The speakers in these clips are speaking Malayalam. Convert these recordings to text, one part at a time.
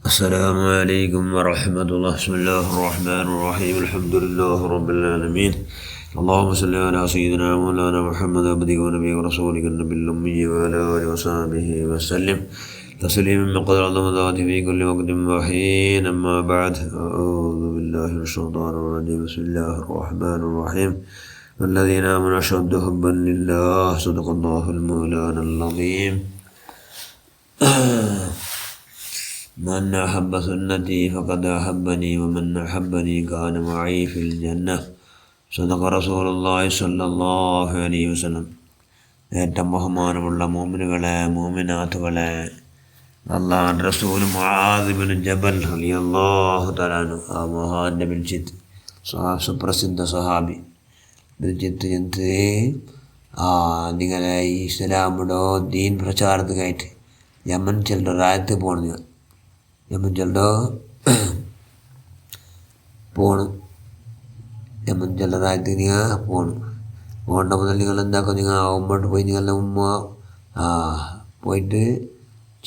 السلام عليكم ورحمة الله. بسم الله الرحمن الرحيم. الحمد لله رب العالمين. اللهم صل على سيدنا مولانا محمد عبدك ونبيك ورسولك النبي الأمي وعلى آله وصحبه وسلم تسليما بقدر عظم ذاته في كل وقت وحين. أما بعد، أعوذ بالله من الشيطان الرجيم. بسم الله الرحمن الرحيم. والذين آمنوا أشد حبا لله. صدق الله المولانا العظيم. من أحب سنتي فقد أحبني ومن أحبني كان معي في الجنة. صدق رسول الله صلى الله عليه وسلم. ഏറ്റവും ബഹുമാനമുള്ള മോമിനുകളെ, മോമിനാത്തുകളെ, അല്ലാഹുവിൻ്റെ റസൂൽ മുആദ് ഇബ്നു ജബൽ റളിയല്ലാഹു തആല അൻഹു, ആ മഹാന്റെ ബിൽജിത്ത് സുപ്രസിദ്ധ സഹാബി ബിൽജിത്ത് ജന്ത് നിങ്ങളെ ഈ ഇസ്ലാമിടോ ദീൻ പ്രചാരത്തിനായിട്ട് യമൻ ചെല്ലുന്ന രാജ്യത്ത് പോകണം. യമൻ ചെല്ലോ പോകണം. യമൻ ചെല്ലുന്ന രാജ്യത്ത് നിങ്ങൾ പോകണം. പോകേണ്ട മുതൽ നിങ്ങൾ എന്താക്കും, നിങ്ങൾ ഉമ്മോട്ട് പോയി നിങ്ങളുടെ ഉമ്മ പോയിട്ട്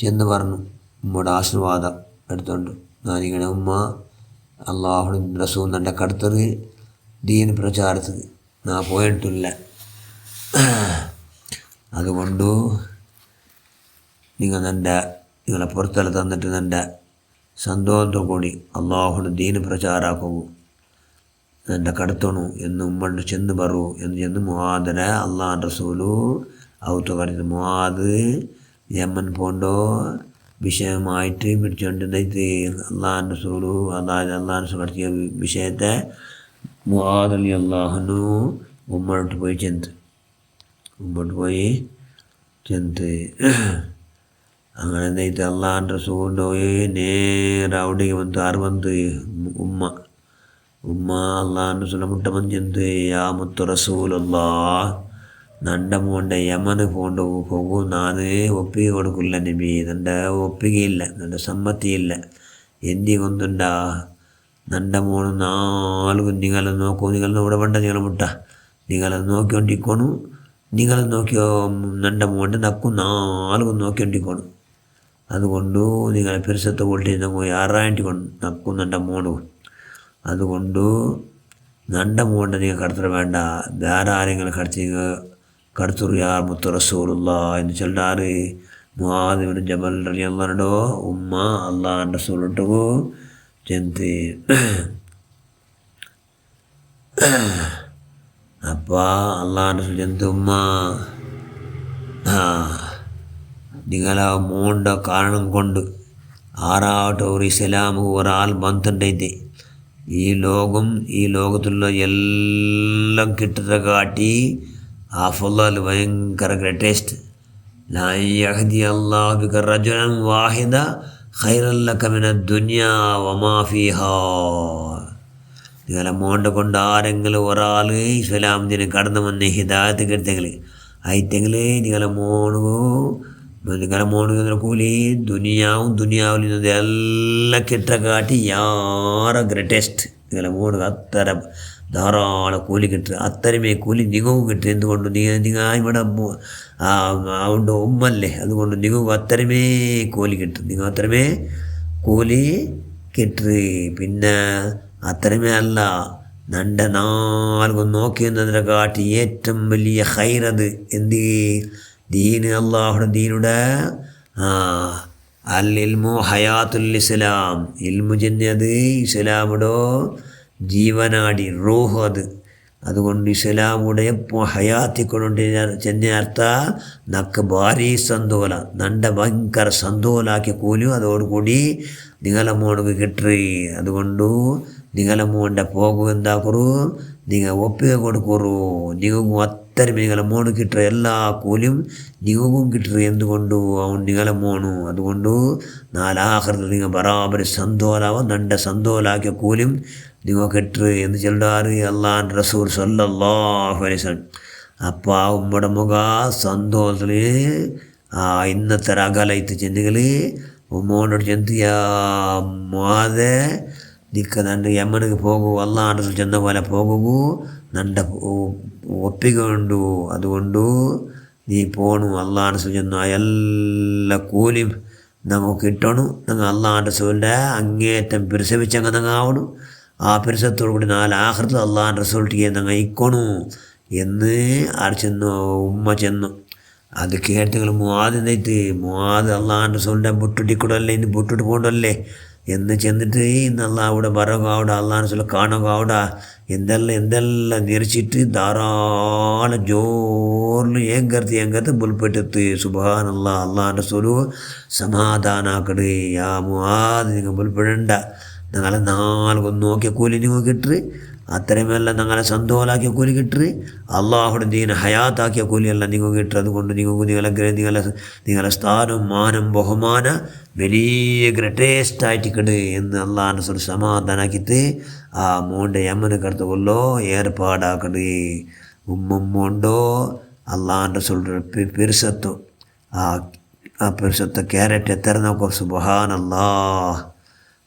ചെന്ന് പറഞ്ഞു, ഉമ്മയുടെ ആശീർവാദം എടുത്തോണ്ട്, ഞാൻ നിങ്ങളുടെ ഉമ്മ അല്ലാഹുവിൻ്റെ റസൂൽ എൻ്റെ കടുത്തത് ദീൻ പ്രചാരത്തിന് ഞാൻ പോയിട്ടില്ല. അതുകൊണ്ട് നിങ്ങളെ പുറത്തല തന്നിട്ട് എൻ്റെ സന്തോഷത്തോടു കൂടി അല്ലാഹുവിൻ്റെ ദീന് പ്രചാരാക്കുന്നു, എൻ്റെ കടത്തണു എന്ന് ഉമ്മണ്ട് ചെന്ന് പറൂ എന്ന് ചെന്ന് മുആദിനെ അള്ളാഹുവിൻ്റെ റസൂലു ഔത്ത് പറഞ്ഞത്. മുആദ് യമൻ പോണ്ടോ വിഷയമായിട്ട് പിടിച്ചുകൊണ്ട് അള്ളാഹുവിൻ്റെ റസൂലു അള്ളാഹുവിൻ്റെ നടത്തിയ വിഷയത്തെ മുആദ് റളിയല്ലാഹു ഉമ്മോട്ട് പോയി ചെന്ന് അങ്ങനെ എന്തായിട്ട് അള്ളാഹുവിൻ്റെ റസൂലിൻ്റെ നേരെ അവിടേക്ക് വന്ന് ഉമ്മ അള്ളാഹുവിൻ്റെ റസൂലിനെ മുട്ട ചെന്ന്, യാ മുത്തു റസൂലല്ലാഹ്, നൻ്റെ മോൻ്റെ യമന് പോകും ഞാൻ ഒപ്പിക കൊടുക്കില്ല നബി, നൻ്റെ ഒപ്പികയില്ല, നൻ്റെ സമ്മതിയില്ല. എന്തി കൊണ്ടുണ്ടാ നൻ്റെ മോന് നാലുകും നിങ്ങളെ നോക്കൂ, നിങ്ങളെ ഇവിടെ വേണ്ട, നിങ്ങളെ മുട്ട നിങ്ങളെ നോക്കിക്കൊണ്ടിരിക്കണു, നിങ്ങളെ നോക്കിയോ നൻ്റെ മോൻ്റെ നക്കും നാലുകും നോക്കിക്കൊണ്ടിരിക്കണം. അതുകൊണ്ട് നിങ്ങളെ പെരുസത്തെ കൊള്ളിട്ട് പോയി ആറായിട്ടിക്കൊണ്ട് നക്കും നൻ്റെ മോണ്. അതുകൊണ്ട് നൻ്റെ മോൻ്റെ നിങ്ങൾ കടത്തറ വേണ്ട, വേറെ ആരെങ്കിലും കടത്തി നിങ്ങൾ കടത്തുറു യാ മുത്തു റസൂലുള്ളാഹ് എന്ന് ചൊല്ലാറ്. മുആദ് ഇബ്നു ജബൽ റളിയല്ലാഹു അൻഹു ഉമ്മ അല്ലാഹുവിൻ്റെ റസൂലിട്ട് ചെന്ന് അപ്പോൾ അള്ളാഹുവിൻ്റെ റസൂൽ ചെന്ന്, ഉമ്മ നിങ്ങളെ മോണ്ട കാരണം കൊണ്ട് ആറാവട്ടെ ഒരു ഇസ്ലാമുക്ക് ഒരാൾ ബന്ധുണ്ടൈತೆ ഈ ലോകത്തുള്ള എല്ലാം കിട്ടുന്ന കാട്ടി അഫ്ളൽ ഭയങ്കര ഗ്രേറ്റസ്റ്റ്. ലാ യഹ്ദി അല്ലാഹു ബിക റജുലൻ വാഹിദ ഖൈറൻ ലക മിന ദുനിയാ വമാ ഫീഹാ. നിങ്ങളെ മോണ്ട കൊണ്ട് ആരെങ്കിലും ഒരാൾ ഇസ്ലാമിന് കടന്നു വന്ന് ഹിദായത്ത് കിട്ടെങ്കിൽ ആയിട്ടെങ്കിൽ നിങ്ങളെ മോണു കൂലി ദുനിയാവിൽ നിന്ന് എല്ലാം കിട്ട കാട്ടി യാറ ഗ്രേറ്റസ്റ്റ്. നിങ്ങളെ മോണ് അത്ര ധാരാളം കൂലി കിട്ടുക, അത്രമേ കൂലി നിങ്ങവും കിട്ടും. എന്തുകൊണ്ട് നിങ്ങൾ ഇവിടെ അതുകൊണ്ട് ഉമ്മല്ലേ, അതുകൊണ്ട് നിങ്ങൾക്ക് അത്രമേ കൂലി കിട്ടും, നിങ്ങൾ അത്രമേ കൂലി കിട്ടുക. പിന്നെ അത്രമേ അല്ല, നൻ്റെ നാലുകും നോക്കിയെന്നതിനെ കാട്ടി ഏറ്റവും വലിയ ഹൈറത് എന്ത് ദീന്, അള്ളാഹുടെ ദീനുടെ അൽ ഇൽമു ഹയാത്തുൽ ഇസ്ലാം, ഇൽമു ചെന്നത് ഇസ്ലാമുടെ ജീവനാടി റൂഹ് അത്. അതുകൊണ്ട് ഇസ്ലാമുടെ എപ്പോൾ ഹയാത്തിക്കൊണ്ട് ചെന്നർത്ഥ നക്ക് ഭാരി സന്തോല, നൻ്റെ ഭയങ്കര സന്തോലാക്കിയ കൂലിയും അതോടുകൂടി നിങ്ങളെ മോണക്ക് കിട്ടറി. അതുകൊണ്ട് നിങ്ങളെ മോൻ്റെ പോകും എന്താക്കുറു, നിങ്ങൾ ഒപ്പിക കൊടുക്കുറു, നിങ്ങൾക്കും അത്തരം നിങ്ങളെ മോണ് കിട്ടുക എല്ലാ കൂലിയും നിങ്ങൾക്കും കിട്ടുക. എന്തുകൊണ്ടു അവൻ നിങ്ങളെ മോണു. അതുകൊണ്ട് നാലാഹൃത്തിൽ നിങ്ങൾ ബറാബർ സന്തോലാവും, നൻ്റെ സന്തോലാക്കിയ കൂലിയും നിങ്ങൾ കിട്ടുക എന്ന് ചൊല്ലാറ് അല്ലാഹുവിൻ്റെ റസൂൽ സ്വല്ലല്ലാഹു അലൈഹി വസല്ലം. അപ്പോൾ ആ ഉമ്മയുടെ മുഖ സന്തോഷത്തിൽ ഇന്നത്തെ അകലത്ത് ചെന്നുകൾ ഉമ്മോനോട് ചെന്തിയ മാതെ നിൽക്ക നൻ്റെ യമനിക്ക് പോകൂ, അള്ളാഹുവിൻ്റെ റസൂൽ ചെന്ന പോലെ പോകൂ, നൻ്റെ ഒപ്പിക ഉണ്ടു. അതുകൊണ്ട് നീ പോണു, അള്ളാഹുവിൻ്റെ റസൂൽ ചെന്ന എല്ലാ കൂലിയും നമുക്ക് കിട്ടണം. ഞങ്ങൾ അള്ളാഹുൻ്റെ റസൂലിൻ്റെ അങ്ങേറ്റം പിരിസവിച്ചങ്ങ് ഞങ്ങൾ ആവണം. ആ പിരിസത്തോടു കൂടി നാല് ആഖിറത്ത് അള്ളാഹുൻ്റെ റസൂലിലേക്ക് ഞങ്ങൾ ഇക്കണു എന്ന് ആര് ചെന്നു? ഉമ്മ ചെന്നു. അത് കേട്ടെങ്കിൽ മുആദ് എന്തായിട്ട് മുആദ് അള്ളാഹുൻ്റെ റസൂലിൻ്റെ ബുട്ടിട്ടിക്കൂടല്ലേ, ഇന്ന് ബുട്ടിട്ട് പോകണ്ടല്ലേ എന്ന് ചെന്നിട്ട് ഇന്ന് അള്ളാഹുവിടെ ബറകാവിടെ അള്ളാഹുൻ്റെ റസൂൽ കാണുകാവിടെ എന്തെല്ലാം നിരച്ചിട്ട് ധാരാളം ജോറിൽ ഏങ്കർത്ത് ബുൽപ്പെട്ട് സുബ്ഹാനല്ലാ അള്ളാഹുൻ്റെ റസൂൽ സമാധാനാക്കട് യാ മുആദ് നിങ്ങൾ ബുൽപ്പെടണ്ട, ഞങ്ങളെ നാൾക്കൊന്ന് നോക്കിയ കൂലി നിങ്ങൾ കിട്ടറ്, അത്രയുമല്ല ഞങ്ങളെ സന്തോലാക്കിയ കൂലി കിട്ടറ്, അള്ളാഹുടെ ദീന ഹയാത്താക്കിയ കൂലിയല്ല നിങ്ങൾ കിട്ടറ്. അതുകൊണ്ട് നിങ്ങളെ സ്ഥാനം മാനം ബഹുമാന വലിയ ഗ്രേറ്റസ്റ്റായിട്ട് കിട് എന്ന് അള്ളാഹുൻ്റെ റസൂൽ സമാധാനാക്കിയിട്ട് ആ മോൻ്റെ യമന് കടത്തുകൊള്ളോ ഏർപ്പാടാക്കട്. ഉമ്മമ്മോണ്ടോ അള്ളാഹുൻ്റെ റസൂൽ പെരുസത്തു ആ പെരുസത്തെ ക്യാരറ്റ് എത്ര നോക്കോ സുബ്ഹാനല്ലാ.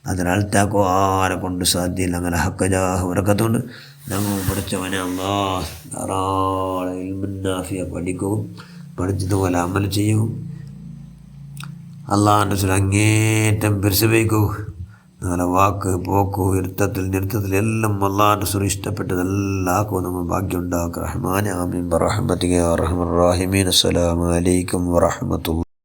അതിനടുത്താക്കോ ആരെ കൊണ്ട് സാധ്യമില്ല. അങ്ങനെ ഹക്കജാഹ് ഉറക്കത്തോണ്ട് ഞങ്ങൾ പഠിച്ചവനെ അല്ലാഹ് ധാരാളം ഇൽമുൻ നാഫിയ പഠിക്കും, പഠിച്ചതുപോലെ അമൽ ചെയ്യും. അള്ളാഹുൻ്റെ റസൂൽ അങ്ങേറ്റം പരിശ്രമിക്കൂ. ഞങ്ങളെ വാക്ക് പോക്കു ഇരുത്തത്തിൽ നിർത്തത്തിൽ എല്ലാം അള്ളാഹുൻ്റെ റസൂൽ ഇഷ്ടപ്പെട്ടതെല്ലാം ആക്കും. നമ്മൾ ഭാഗ്യം ഉണ്ടാക്കുക. റഹ്മാൻ ആമീൻ ബറഹ്മതിക യാ അർഹമർ റഹീമീൻ. അസ്സലാമു അലൈക്കും വറഹ്മത്തുള്ളാഹി.